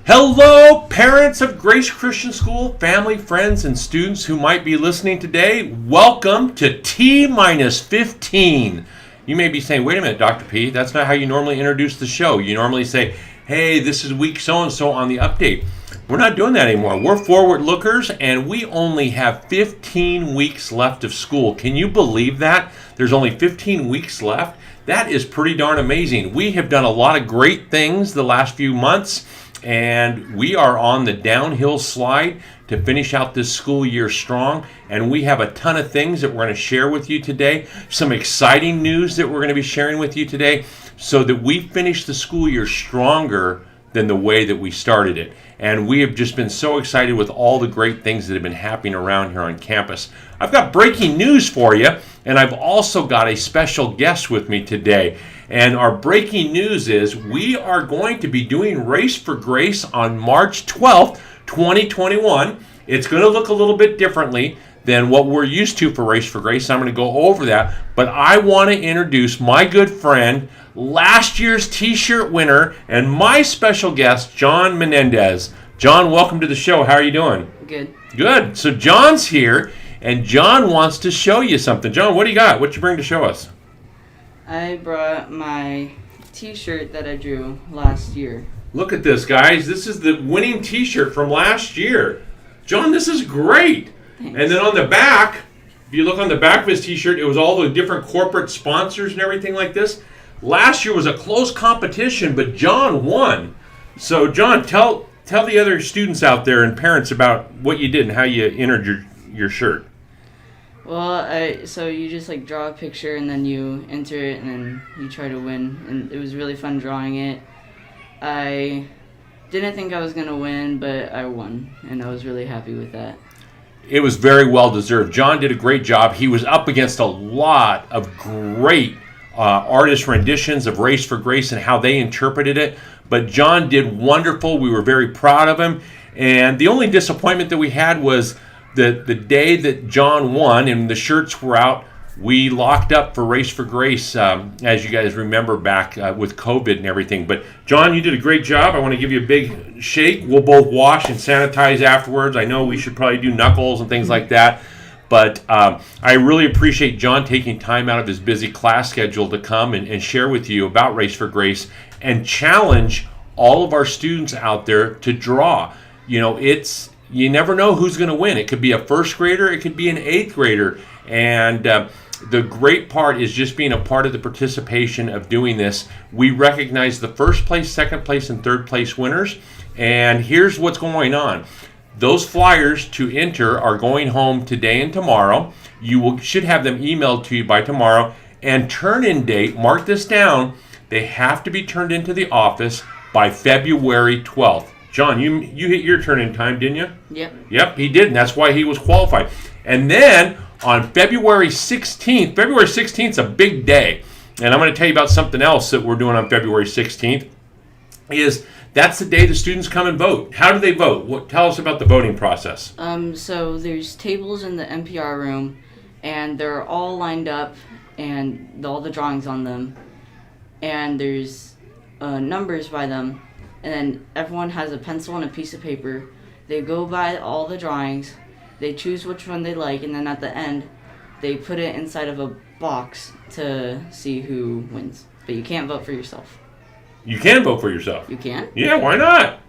Hello, parents of Grace Christian School, family, friends, and students who might be listening today. Welcome to T-minus 15. You may be saying, wait a minute, Dr. P, that's not how you normally introduce the show. You normally say, hey, this is week so-and-so on the update. We're not doing that anymore. We're forward lookers, and we only have 15 weeks left of school. Can you believe that? There's only 15 weeks left. That is pretty darn amazing. We have done a lot of great things the last few months, and we are on the downhill slide to finish out this school year strong. And we have a ton of things that we're going to share with you today. Some exciting news that we're going to be sharing with you today so that we finish the school year stronger than the way that we started it. And we have just been so excited with all the great things that have been happening around here on campus. I've got breaking news for you, and I've also got a special guest with me today. And our breaking news is we are going to be doing Race for Grace on March 12th, 2021. It's going to look a little bit differently than what we're used to for Race for Grace. I'm going to go over that. But I want to introduce my good friend, last year's t-shirt winner, and my special guest, John Menendez. John, welcome to the show. How are you doing? Good. Good. So John's here, and John wants to show you something. John, what do you got? What you bring to show us? I brought my t-shirt that I drew last year. Look at this, guys. This is the winning t-shirt from last year. John, this is great. Thanks. And then on the back, if you look on the back of his t-shirt, it was all the different corporate sponsors and everything like this. Last year was a close competition, but John won. So, John, tell the other students out there and parents about what you did and how you entered your shirt. Well, so you just draw a picture and then you enter it and then you try to win. And it was really fun drawing it. I didn't think I was going to win, but I won. And I was really happy with that. It was very well deserved. John did a great job. He was up against a lot of great artist renditions of Race for Grace and how they interpreted it. But John did wonderful. We were very proud of him. And the only disappointment that we had was the day that John won and the shirts were out, we locked up for Race for Grace, as you guys remember back with COVID and everything. But John, you did a great job. I want to give you a big shake. We'll both wash and sanitize afterwards. I know we should probably do knuckles and things like that. But I really appreciate John taking time out of his busy class schedule to come and share with you about Race for Grace and challenge all of our students out there to draw. You know, you never know who's going to win. It could be a first grader. It could be an eighth grader. And the great part is just being a part of the participation of doing this. We recognize the first place, second place, and third place winners. And here's what's going on. Those flyers to enter are going home today and tomorrow. You should have them emailed to you by tomorrow. And turn-in date, mark this down, they have to be turned into the office by February 12th. John, you hit your turn-in time, didn't you? Yep. Yep, he did, and that's why he was qualified. And then on February 16th is a big day. And I'm going to tell you about something else that we're doing on February 16th, that's the day the students come and vote. How do they vote? Tell us about the voting process. So there's tables in the NPR room, and they're all lined up, and all the drawings on them, and there's numbers by them, and then everyone has a pencil and a piece of paper. They go by all the drawings, they choose which one they like, and then at the end, they put it inside of a box to see who wins. But you can't vote for yourself. You can vote for yourself. You can? Yeah, why not?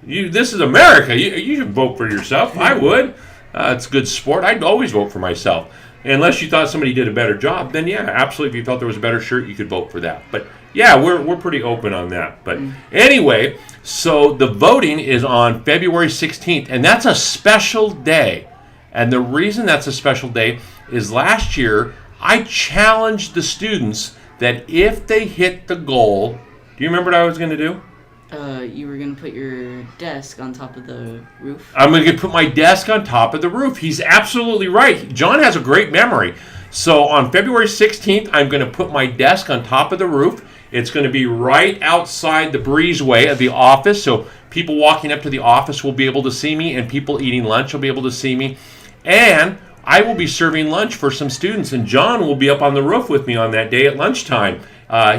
This is America. You should vote for yourself. I would. It's good sport. I'd always vote for myself. Unless you thought somebody did a better job, then yeah, absolutely. If you felt there was a better shirt, you could vote for that. But yeah, we're pretty open on that. But anyway, so the voting is on February 16th, and that's a special day. And the reason that's a special day is last year I challenged the students that if they hit the goal. Do you remember what I was going to do? You were going to put your desk on top of the roof. I'm going to put my desk on top of the roof. He's absolutely right. John has a great memory. So on February 16th, I'm going to put my desk on top of the roof. It's going to be right outside the breezeway of the office. So people walking up to the office will be able to see me, and people eating lunch will be able to see me. And I will be serving lunch for some students, and John will be up on the roof with me on that day at lunchtime.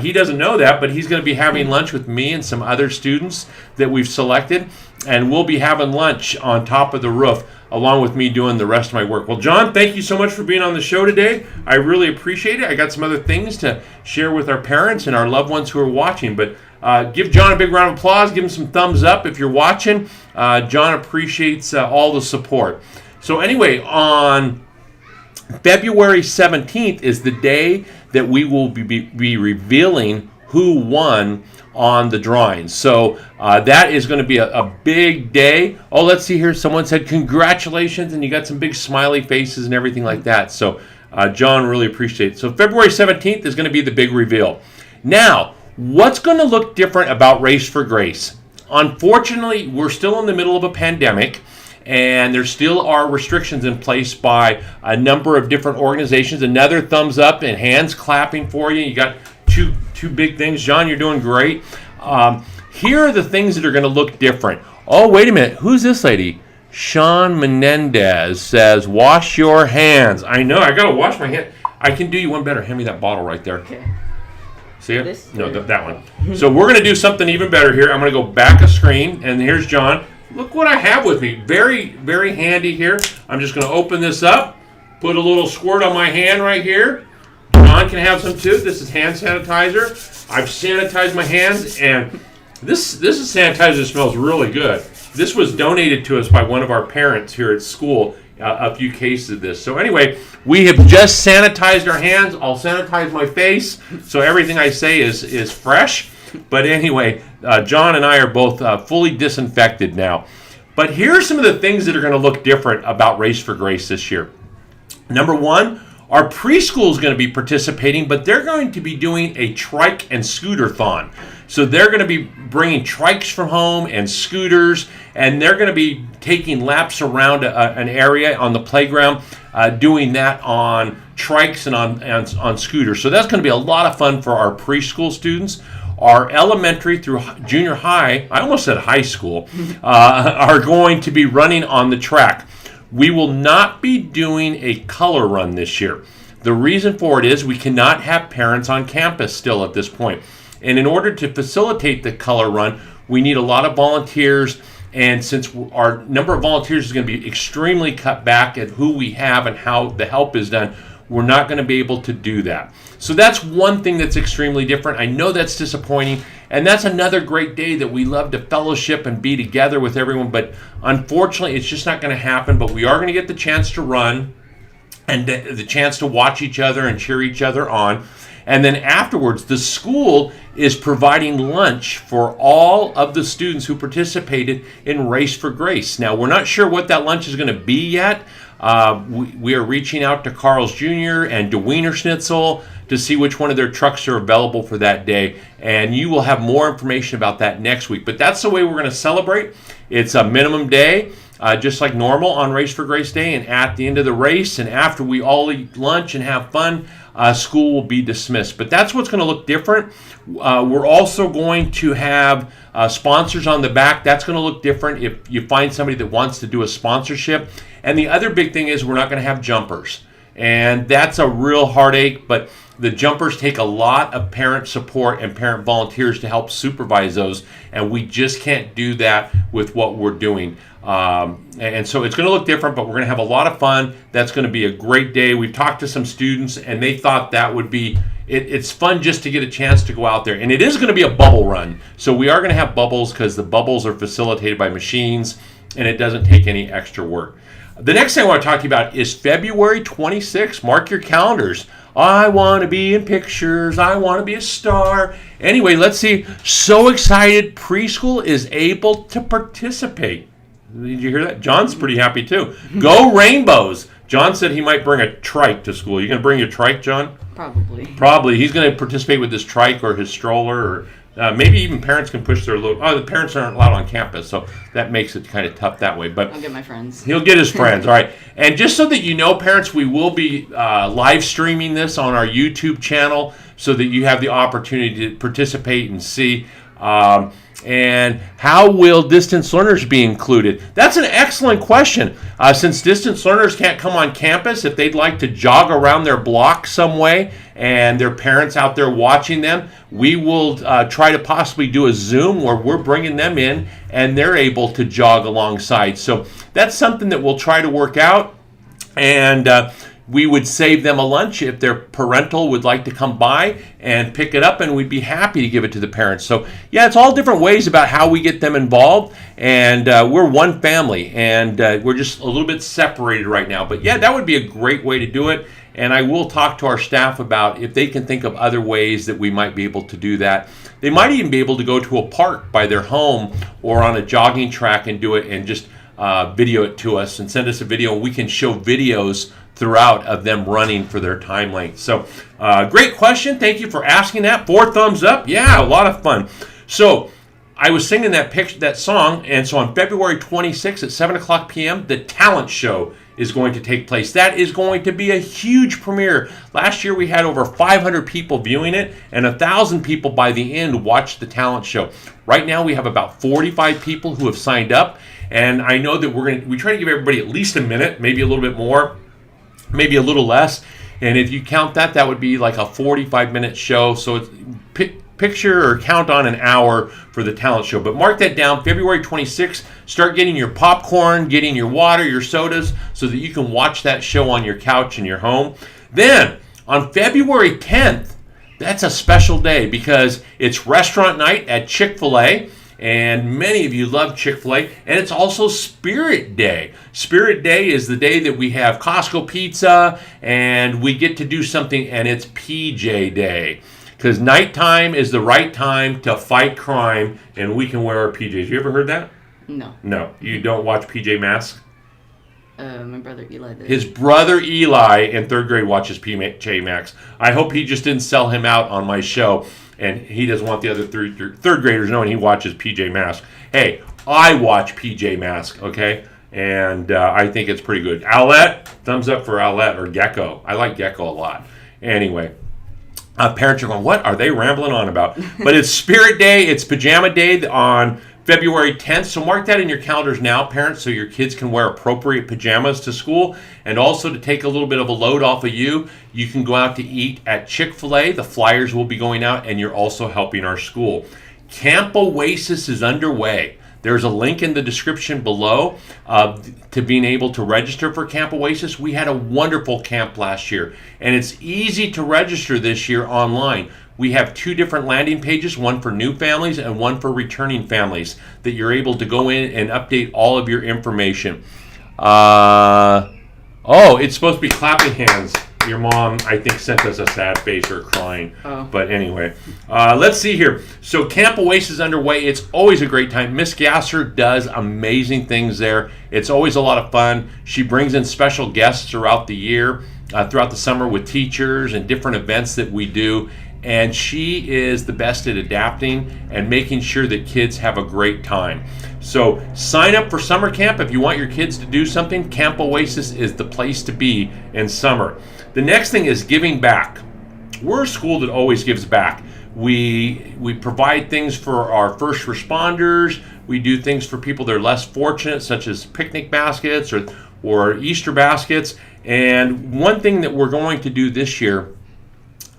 He doesn't know that, but he's going to be having lunch with me and some other students that we've selected, and we'll be having lunch on top of the roof along with me doing the rest of my work. Well, John, thank you so much for being on the show today. I really appreciate it. I got some other things to share with our parents and our loved ones who are watching, but give John a big round of applause. Give him some thumbs up if you're watching. John appreciates all the support. So anyway, on February 17th is the day that we will be revealing who won on the drawings. So that is going to be a big day. Oh, let's see here. Someone said congratulations, and you got some big smiley faces and everything like that. So John really appreciates it. So February 17th is going to be the big reveal. Now, what's going to look different about Race for Grace? Unfortunately, we're still in the middle of a pandemic, and there still are restrictions in place by a number of different organizations. Another thumbs up and hands clapping for you. You got two big things. John, you're doing great. Here are the things that are going to look different. Oh, wait a minute. Who's this lady? Sean Menendez says, wash your hands. I know. I got to wash my hands. I can do you one better. Hand me that bottle right there. Okay. See it? This? No, that one. So we're going to do something even better here. I'm going to go back a screen, and here's John. Look what I have with me. Very, very handy here. I'm just going to open this up, put a little squirt on my hand right here. John can have some too. This is hand sanitizer. I've sanitized my hands, and this is sanitizer that smells really good. This was donated to us by one of our parents here at school, a few cases of this. So anyway, we have just sanitized our hands. I'll sanitize my face so everything I say is fresh. But anyway, John and I are both fully disinfected now. But here are some of the things that are going to look different about Race for Grace this year. Number one, our preschool is going to be participating, but they're going to be doing a trike and scooter-thon. So they're going to be bringing trikes from home and scooters, and they're going to be taking laps around an area on the playground, doing that on trikes and on scooters. So that's going to be a lot of fun for our preschool students. Our elementary through junior high, I almost said high school, are going to be running on the track. We will not be doing a color run this year. The reason for it is we cannot have parents on campus still at this point. And in order to facilitate the color run, we need a lot of volunteers. And since our number of volunteers is going to be extremely cut back at who we have and how the help is done, we're not going to be able to do that. So that's one thing that's extremely different. I know that's disappointing, and that's another great day that we love to fellowship and be together with everyone, but unfortunately it's just not going to happen. But we are going to get the chance to run and the chance to watch each other and cheer each other on. And then afterwards, the school is providing lunch for all of the students who participated in Race for Grace. Now, we're not sure what that lunch is going to be yet. We are reaching out to Carl's Jr. and DeWiener Schnitzel to see which one of their trucks are available for that day. And you will have more information about that next week. But that's the way we're going to celebrate. It's a minimum day, just like normal on Race for Grace Day. And at the end of the race and after we all eat lunch and have fun, school will be dismissed. But that's what's going to look different. We're also going to have sponsors on the back. That's going to look different if you find somebody that wants to do a sponsorship. And the other big thing is we're not going to have jumpers. And that's a real heartache, but the jumpers take a lot of parent support and parent volunteers to help supervise those, and we just can't do that with what we're doing. And so it's going to look different, but we're going to have a lot of fun. That's going to be a great day. We've talked to some students, and they thought that would be, it's fun just to get a chance to go out there. And it is going to be a bubble run. So we are going to have bubbles because the bubbles are facilitated by machines, and it doesn't take any extra work. The next thing I want to talk to you about is February 26th. Mark your calendars. I want to be in pictures. I want to be a star. Anyway, let's see. So excited. Preschool is able to participate. Did you hear that? John's pretty happy too. Go Rainbows. John said he might bring a trike to school. You going to bring your trike, John? Probably. He's going to participate with his trike or his stroller, or maybe even parents can push their little. Oh, the parents aren't allowed on campus, so that makes it kind of tough that way. But I'll get my friends. He'll get his friends, all right. And just so that you know, parents, we will be live streaming this on our YouTube channel so that you have the opportunity to participate and see. And how will distance learners be included? That's an excellent question. Since distance learners can't come on campus, if they'd like to jog around their block some way and their parents out there watching them, we will try to possibly do a Zoom where we're bringing them in and they're able to jog alongside. So that's something that we'll try to work out. And we would save them a lunch if their parental would like to come by and pick it up, and we'd be happy to give it to the parents. So, yeah, it's all different ways about how we get them involved, and we're one family, and we're just a little bit separated right now. But, yeah, that would be a great way to do it, and I will talk to our staff about if they can think of other ways that we might be able to do that. They might even be able to go to a park by their home or on a jogging track and do it and just video it to us and send us a video. We can show videos throughout of them running for their time length. So great question. Thank you for asking that. 4 thumbs up. Yeah, a lot of fun. So I was singing that song, and so on February 26th at 7 o'clock p.m., the talent show is going to take place. That is going to be a huge premiere. Last year we had over 500 people viewing it, and 1,000 people by the end watched the talent show. Right now we have about 45 people who have signed up, and I know that we try to give everybody at least a minute, maybe a little bit more, maybe a little less. And if you count that, that would be like a 45-minute show. So it's picture or count on an hour for the talent show. But mark that down, February 26th. Start getting your popcorn, getting your water, your sodas, so that you can watch that show on your couch in your home. Then, on February 10th, that's a special day because it's restaurant night at Chick-fil-A. And many of you love Chick-fil-A, and it's also Spirit Day. Spirit Day is the day that we have Costco pizza, and we get to do something, and it's PJ Day. Because nighttime is the right time to fight crime, and we can wear our PJs. You ever heard that? No. No. You don't watch PJ Masks? My brother Eli did. His brother Eli in 3rd grade watches PJ Masks. I hope he just didn't sell him out on my show. And he doesn't want the other third graders knowing he watches PJ Masks. Hey, I watch PJ Masks, okay? And I think it's pretty good. Owlette, thumbs up for Owlette or Gecko. I like Gecko a lot. Anyway, parents are going, what are they rambling on about? But it's Spirit Day. It's Pajama Day on February 10th. So mark that in your calendars now, parents, so your kids can wear appropriate pajamas to school. And also to take a little bit of a load off of you, you can go out to eat at Chick-fil-A. The flyers will be going out, and you're also helping our school. Camp Oasis is underway. There's a link in the description below to being able to register for Camp Oasis. We had a wonderful camp last year, and it's easy to register this year online. We have 2 different landing pages, one for new families and one for returning families, that you're able to go in and update all of your information. It's supposed to be clapping hands. Your mom, I think, sent us a sad face or crying. Oh. But anyway, let's see here. So Camp Oasis is underway. It's always a great time. Miss Gasser does amazing things there. It's always a lot of fun. She brings in special guests throughout the year, throughout the summer with teachers and different events that we do. And she is the best at adapting and making sure that kids have a great time. So sign up for summer camp if you want your kids to do something. Camp Oasis is the place to be in summer. The next thing is giving back. We're a school that always gives back. We provide things for our first responders. We do things for people that are less fortunate, such as picnic baskets or Easter baskets. And one thing that we're going to do this year,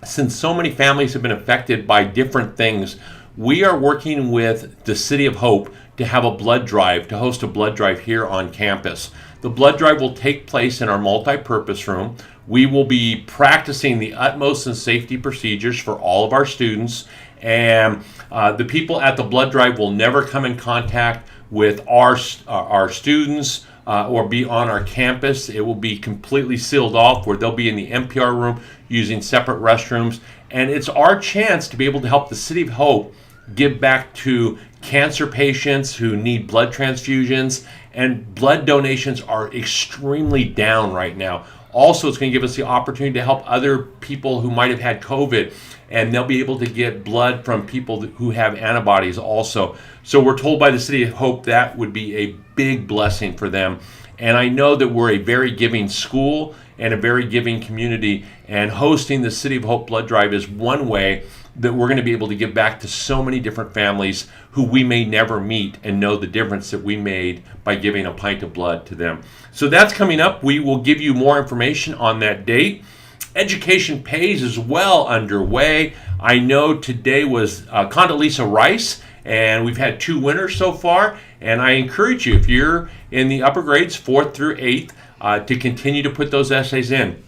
since so many families have been affected by different things, we are working with the City of Hope to have a blood drive, to host a blood drive here on campus. The blood drive will take place in our multi-purpose room. We will be practicing the utmost in safety procedures for all of our students, and the people at the blood drive will never come in contact with our students or be on our campus. It will be completely sealed off, where they'll be in the NPR room using separate restrooms. And it's our chance to be able to help the City of Hope give back to cancer patients who need blood transfusions, and blood donations are extremely down right now. Also, it's going to give us the opportunity to help other people who might have had COVID, and they'll be able to get blood from people who have antibodies also. So we're told by the City of Hope that would be a big blessing for them. And I know that we're a very giving school, and a very giving community. And hosting the City of Hope Blood Drive is one way that we're going to be able to give back to so many different families who we may never meet and know the difference that we made by giving a pint of blood to them. So that's coming up. We will give you more information on that date. Education Pays is well underway. I know today was Condoleezza Rice, and we've had 2 winners so far. And I encourage you, if you're in the upper grades, 4th through 8th, to continue to put those essays in.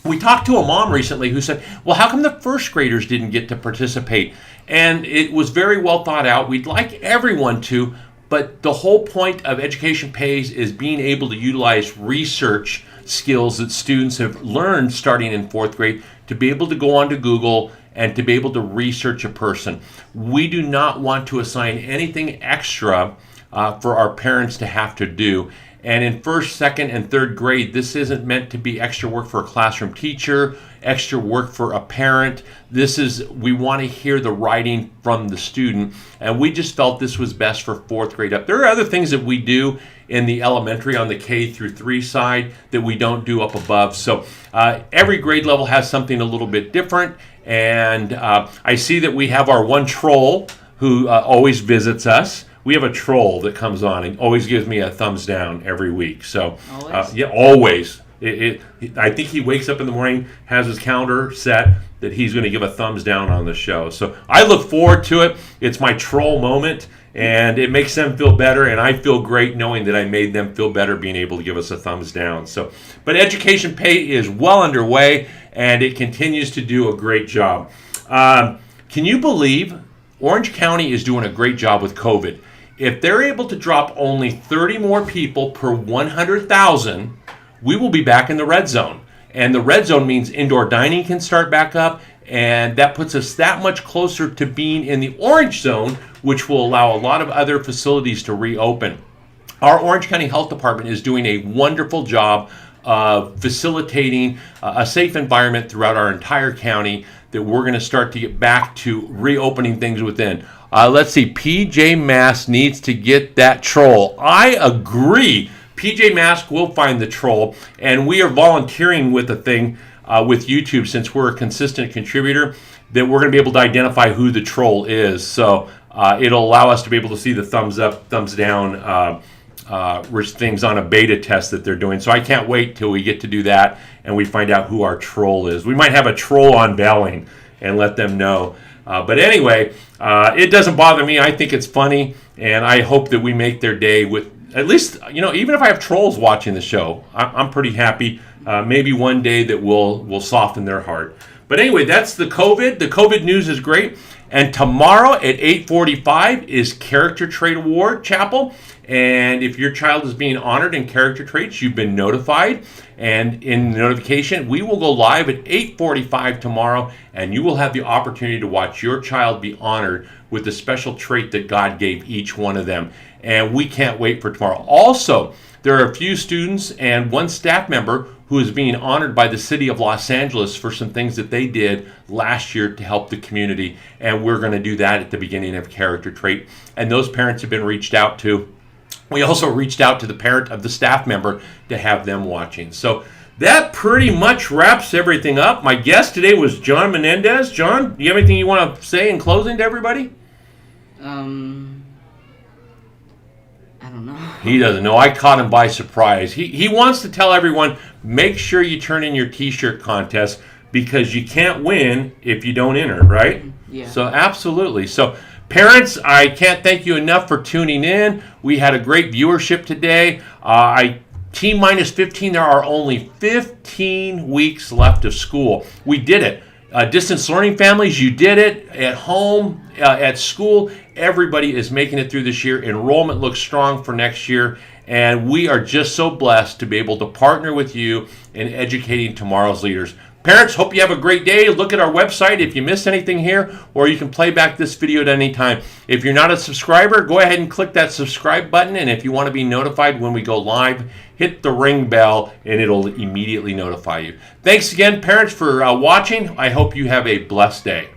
We talked to a mom recently who said, well, how come the first graders didn't get to participate? And it was very well thought out. We'd like everyone to, but the whole point of Education Pays is being able to utilize research skills that students have learned starting in 4th grade to be able to go onto Google and to be able to research a person. We do not want to assign anything extra for our parents to have to do. And in 1st, 2nd, and 3rd grade, this isn't meant to be extra work for a classroom teacher, extra work for a parent. We want to hear the writing from the student, and we just felt this was best for 4th grade up. There are other things that we do in the elementary on the K through 3 side that we don't do up above. So every grade level has something a little bit different, and I see that we have our one troll who always visits us. We have a troll that comes on and always gives me a thumbs down every week. So, Always? Yeah, always. I think he wakes up in the morning, has his calendar set that he's going to give a thumbs down on the show. So I look forward to it. It's my troll moment, and it makes them feel better, and I feel great knowing that I made them feel better being able to give us a thumbs down. So, but Education Pay is well underway, and it continues to do a great job. Can you believe Orange County is doing a great job with COVID? If they're able to drop only 30 more people per 100,000, we will be back in the red zone. And the red zone means indoor dining can start back up, and that puts us that much closer to being in the orange zone, which will allow a lot of other facilities to reopen. Our Orange County Health Department is doing a wonderful job of facilitating a safe environment throughout our entire county that we're going to start to get back to reopening things within. Let's see, PJ Mask needs to get that troll. I agree. PJ Mask will find the troll, and we are volunteering with a thing with YouTube, since we're a consistent contributor, that we're going to be able to identify who the troll is. So it'll allow us to be able to see the thumbs up, thumbs down things on a beta test that they're doing. So I can't wait till we get to do that and we find out who our troll is. We might have a troll unveiling and let them know. But anyway, it doesn't bother me. I think it's funny, and I hope that we make their day with, at least, even if I have trolls watching the show, I'm pretty happy. Maybe one day that will soften their heart. But anyway, that's the COVID. The COVID news is great. And tomorrow at 8:45 is Character Trait Award Chapel. And if your child is being honored in character traits, you've been notified. And in the notification, we will go live at 8:45 tomorrow, and you will have the opportunity to watch your child be honored with the special trait that God gave each one of them. And we can't wait for tomorrow. Also, there are a few students and one staff member who is being honored by the city of Los Angeles for some things that they did last year to help the community. And we're going to do that at the beginning of Character Trait. And those parents have been reached out to. We also reached out to the parent of the staff member to have them watching. So that pretty much wraps everything up. My guest today was John Menendez. John, do you have anything you want to say in closing to everybody? I don't know. He doesn't know. I caught him by surprise. He wants to tell everyone, make sure you turn in your t-shirt contest, because you can't win if you don't enter, right? Yeah. So absolutely. So parents, I can't thank you enough for tuning in. We had a great viewership today. T minus 15, there are only 15 weeks left of school. We did it. Distance learning families, you did it. At home, at school, everybody is making it through this year. Enrollment looks strong for next year. And we are just so blessed to be able to partner with you in educating tomorrow's leaders. Parents, hope you have a great day. Look at our website if you missed anything here, or you can play back this video at any time. If you're not a subscriber, go ahead and click that subscribe button. And if you want to be notified when we go live, hit the ring bell and it'll immediately notify you. Thanks again, parents, for watching. I hope you have a blessed day.